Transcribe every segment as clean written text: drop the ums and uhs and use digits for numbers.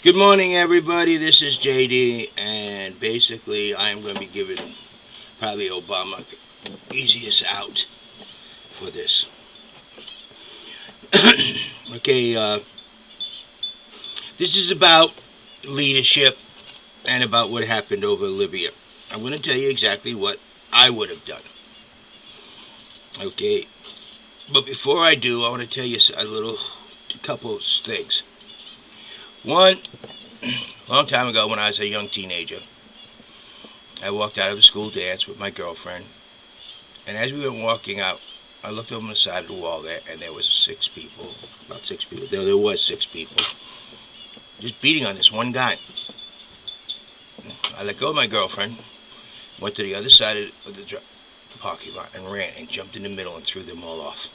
Good morning, everybody. This is JD, and basically, I'm going to be giving probably Obama the easiest out for this. Okay, this is about leadership and about what happened over Libya. I'm going to tell you exactly what I would have done. Okay, but before I do, I want to tell you a couple of things. One, a long time ago when I was a young teenager, I walked out of a school dance with my girlfriend. And as we were walking out, I looked over the side of the wall there, and there was about six people. There was six people, just beating on this one guy. I let go of my girlfriend, went to the other side of the parking lot, and ran and jumped in the middle and threw them all off.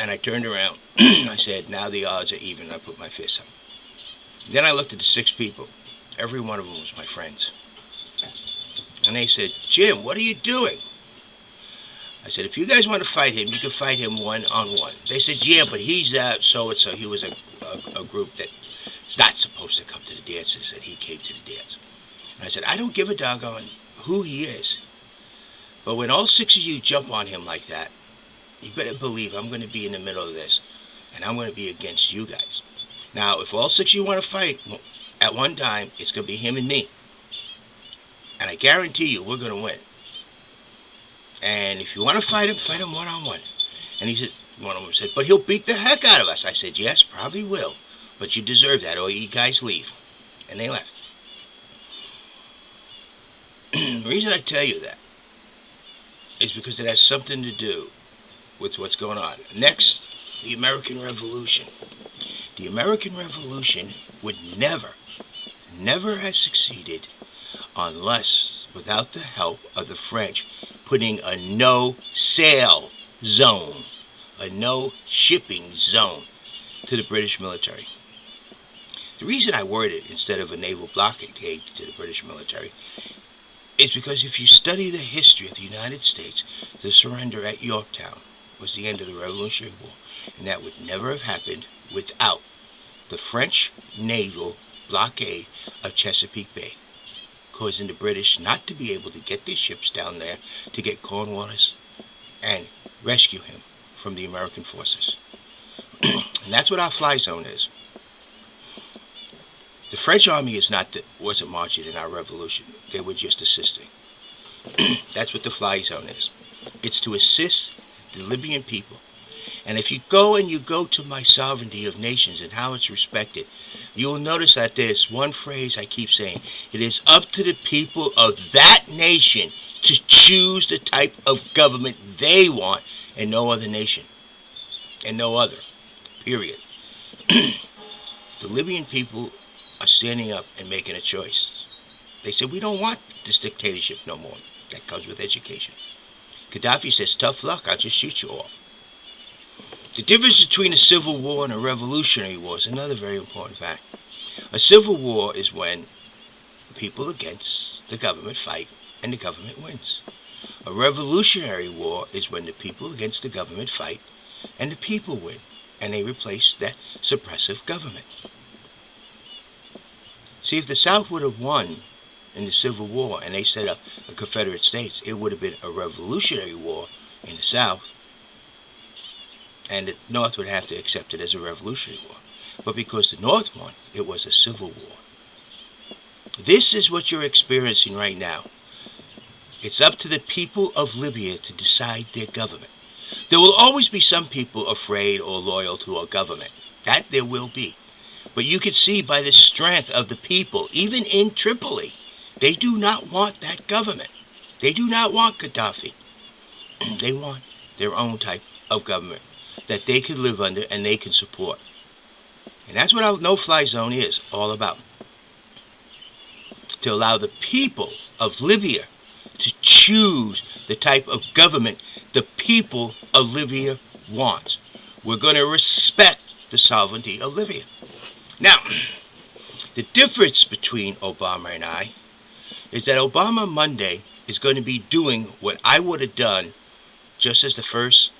And I turned around. I said, "Now the odds are even." And I put my fist up. Then I looked at the six people. Every one of them was my friends. And they said, "Jim, what are you doing?" I said, "If you guys want to fight him, you can fight him one-on-one." They said, "Yeah, but he's so-and-so. He was a group that's not supposed to come to the dances, and he came to the dance." And I said, "I don't give a doggone who he is. But when all six of you jump on him like that, you better believe I'm going to be in the middle of this, and I'm going to be against you guys. Now, if all six of you want to fight at one time, it's going to be him and me. And I guarantee you we're going to win. And if you want to fight him one-on-one." And one of them said, "But he'll beat the heck out of us." I said, "Yes, probably will. But you deserve that, or you guys leave." And they left. The reason I tell you that is because it has something to do with what's going on. Next, the American Revolution. The American Revolution would never have succeeded unless, without the help of the French, putting a no-sail zone, a no-shipping zone to the British military. The reason I worded it instead of a naval blockade to the British military is because if you study the history of the United States, the surrender at Yorktown was the end of the Revolutionary War, and that would never have happened without the French naval blockade of Chesapeake Bay, causing the British not to be able to get their ships down there to get Cornwallis and rescue him from the American forces. And that's what our fly zone is. The French army wasn't marching in our revolution. They were just assisting. That's what the fly zone is. It's to assist the Libyan people. And if you go to my sovereignty of nations and how it's respected, you will notice that there's one phrase I keep saying. It is up to the people of that nation to choose the type of government they want, and no other nation. And no other. Period. The Libyan people are standing up and making a choice. They said, "We don't want this dictatorship no more." That comes with education. Gaddafi says, "Tough luck, I'll just shoot you all." The difference between a civil war and a revolutionary war is another very important fact. A civil war is when people against the government fight and the government wins. A revolutionary war is when the people against the government fight and the people win, and they replace that suppressive government. See, if the South would have won in the Civil War and they set up a Confederate States, it would have been a revolutionary war in the South, and the North would have to accept it as a revolutionary war. But because the North won, it was a civil war. This is what you're experiencing right now. It's up to the people of Libya to decide their government. There will always be some people afraid or loyal to a government. That there will be. But you can see by the strength of the people, even in Tripoli, they do not want that government. They do not want Gaddafi. They want their own type of government that they can live under and they can support. And that's what our no-fly zone is all about. To allow the people of Libya to choose the type of government the people of Libya wants. We're going to respect the sovereignty of Libya. Now, the difference between Obama and I is that Obama Monday is going to be doing what I would have done just as the first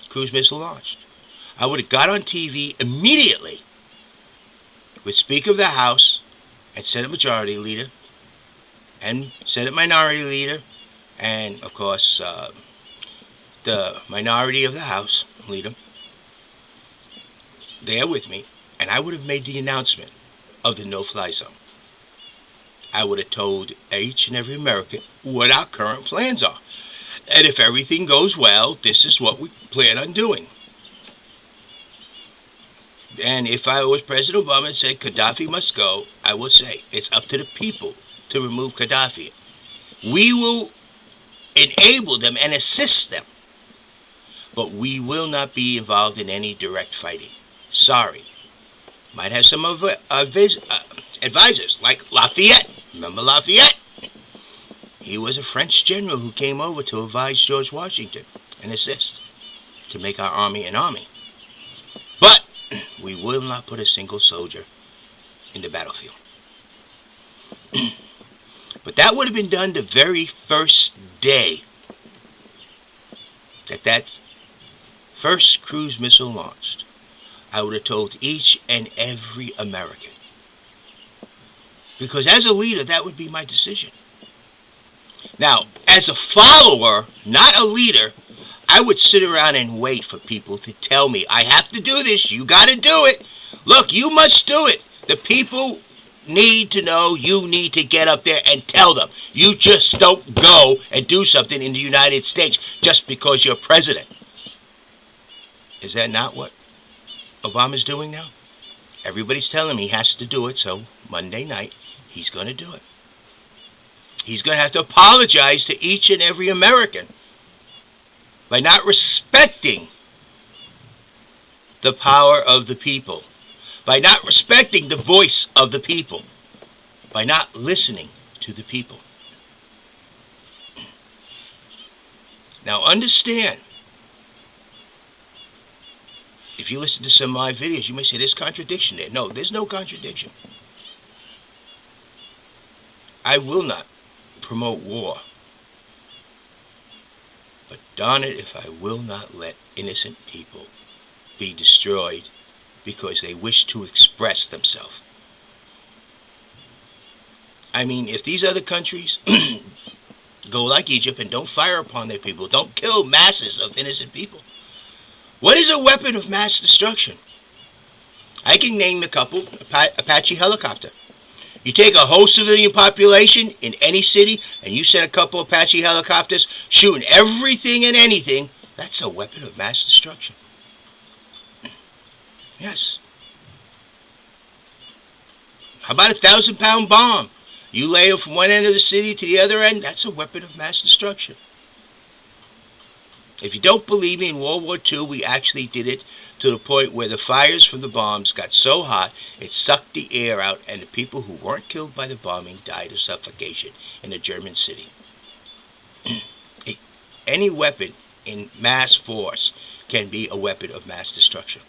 cruise missile launched. I would have got on TV immediately with Speaker of the House and Senate Majority Leader and Senate Minority Leader and, of course, the minority of the House Leader there with me, and I would have made the announcement of the no-fly zone. I would have told each and every American what our current plans are. And if everything goes well, this is what we plan on doing. And if I was President Obama and said Gaddafi must go, I will say it's up to the people to remove Gaddafi. We will enable them and assist them, but we will not be involved in any direct fighting. Sorry. Might have some of advisors, like Lafayette. Remember Lafayette? He was a French general who came over to advise George Washington and assist to make our army an army. But we will not put a single soldier in the battlefield. But that would have been done the very first day that first cruise missile launched. I would have told each and every American. Because as a leader, that would be my decision. Now, as a follower, not a leader, I would sit around and wait for people to tell me, I have to do this, you got to do it. Look, you must do it. The people need to know, you need to get up there and tell them. You just don't go and do something in the United States just because you're president. Is that not what Obama's doing now? Everybody's telling him he has to do it, so Monday night, he's going to do it. He's going to have to apologize to each and every American by not respecting the power of the people, by not respecting the voice of the people, by not listening to the people. Now understand, if you listen to some of my videos, you may say there's contradiction there. No, there's no contradiction. I will not promote war. But darn it if I will not let innocent people be destroyed because they wish to express themselves. I mean, if these other countries go like Egypt and don't fire upon their people, don't kill masses of innocent people, what is a weapon of mass destruction? I can name a couple. Apache helicopter. You take a whole civilian population in any city and you send a couple Apache helicopters shooting everything and anything, that's a weapon of mass destruction. Yes. How about a 1,000-pound bomb? You lay it from one end of the city to the other end, that's a weapon of mass destruction. If you don't believe me, in World War II, we actually did it to the point where the fires from the bombs got so hot, it sucked the air out, and the people who weren't killed by the bombing died of suffocation in a German city. Any weapon in mass force can be a weapon of mass destruction.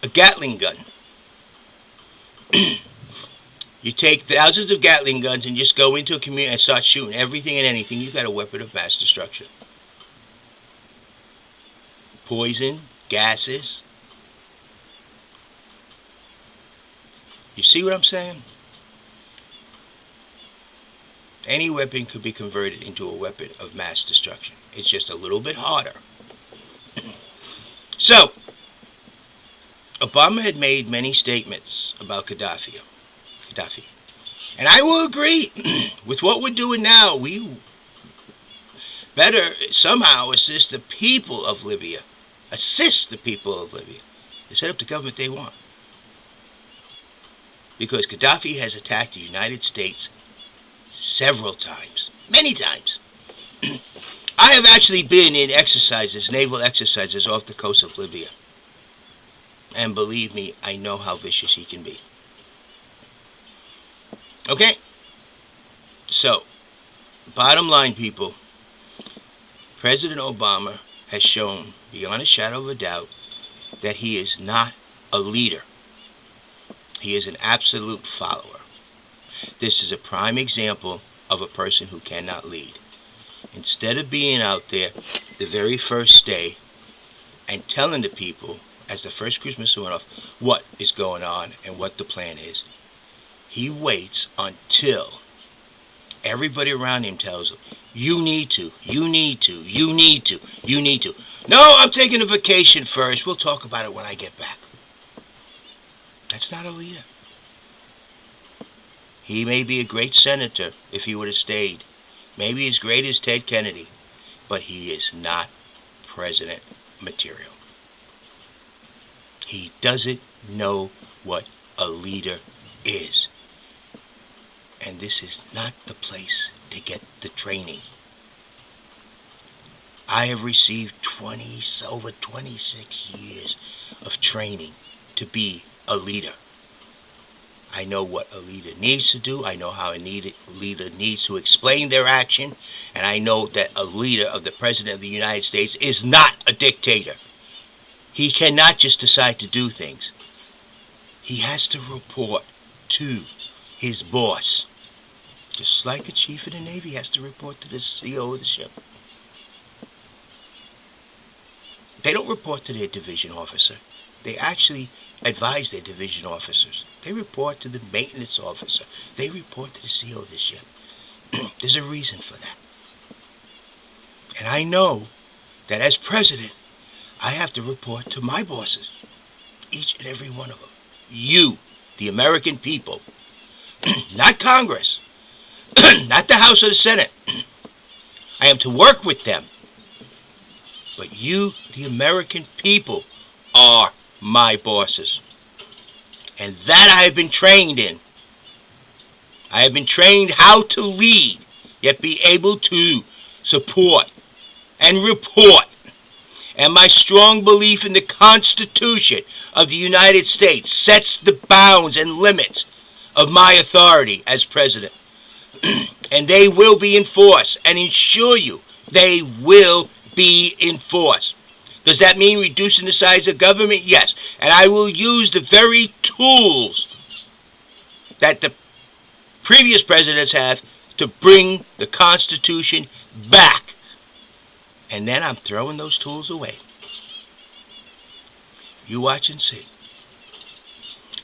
A Gatling gun. You take thousands of Gatling guns and just go into a community and start shooting everything and anything, you've got a weapon of mass destruction. Poison, gases. You see what I'm saying? Any weapon could be converted into a weapon of mass destruction. It's just a little bit harder. So, Obama had made many statements about Gaddafi. And I will agree with what we're doing now. We better somehow assist the people of Libya. Assist the people of Libya to set up the government they want. Because Gaddafi has attacked the United States several times. Many times. I have actually been in exercises, naval exercises off the coast of Libya. And believe me, I know how vicious he can be. Okay? So, bottom line, people, President Obama has shown, beyond a shadow of a doubt, that he is not a leader. He is an absolute follower. This is a prime example of a person who cannot lead. Instead of being out there the very first day and telling the people, as the first Christmas went off, what is going on and what the plan is. He waits until everybody around him tells him, you need to, you need to, you need to, you need to. No, I'm taking a vacation first. We'll talk about it when I get back. That's not a leader. He may be a great senator if he would have stayed. Maybe as great as Ted Kennedy. But he is not president material. He doesn't know what a leader is. And this is not the place to get the training. I have received over 26 years of training to be a leader. I know what a leader needs to do. I know how a leader needs to explain their action. And I know that a leader of the President of the United States is not a dictator. He cannot just decide to do things. He has to report to his boss. Just like a chief of the Navy has to report to the CEO of the ship. They don't report to their division officer. They actually advise their division officers. They report to the maintenance officer. They report to the CEO of the ship. There's a reason for that. And I know that as president, I have to report to my bosses. Each and every one of them. You, the American people. Not Congress. Not the House or the Senate. I am to work with them. But you, the American people, are my bosses. And that I have been trained in. I have been trained how to lead, yet be able to support and report. And my strong belief in the Constitution of the United States sets the bounds and limits of my authority as president. And they will be enforced, and ensure you they will be enforced. Does that mean reducing the size of government? Yes. And I will use the very tools that the previous presidents have to bring the Constitution back. And then I'm throwing those tools away. You watch and see.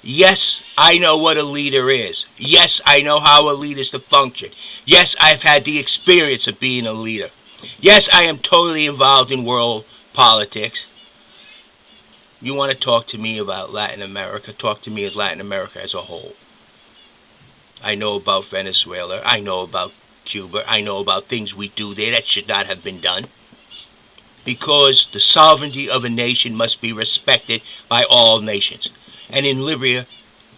Yes, I know what a leader is. Yes, I know how a leader is to function. Yes, I've had the experience of being a leader. Yes, I am totally involved in world politics. You want to talk to me about Latin America? Talk to me as Latin America as a whole. I know about Venezuela. I know about Cuba. I know about things we do there that should not have been done. Because the sovereignty of a nation must be respected by all nations. And in Libya,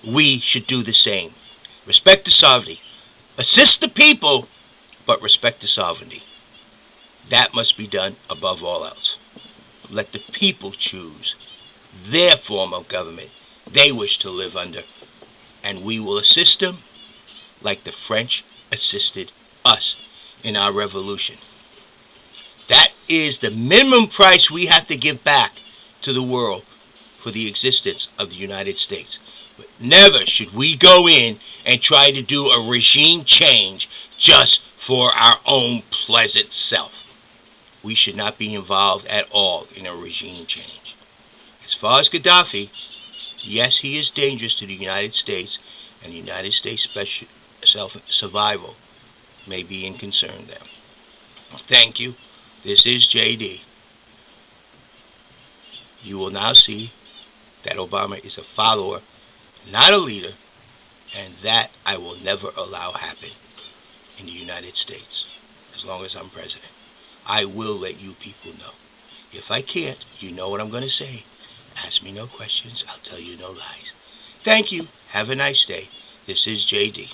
we should do the same. Respect the sovereignty. Assist the people, but respect the sovereignty. That must be done above all else. Let the people choose their form of government they wish to live under. And we will assist them like the French assisted us in our revolution. That is the minimum price we have to give back to the world for the existence of the United States. But never should we go in and try to do a regime change just for our own pleasant self. We should not be involved at all in a regime change. As far as Gaddafi, yes, he is dangerous to the United States, and the United States self-survival may be in concern there. Thank you. This is JD. You will now see that Obama is a follower, not a leader, and that I will never allow happen in the United States as long as I'm president. I will let you people know. If I can't, you know what I'm going to say. Ask me no questions. I'll tell you no lies. Thank you. Have a nice day. This is JD.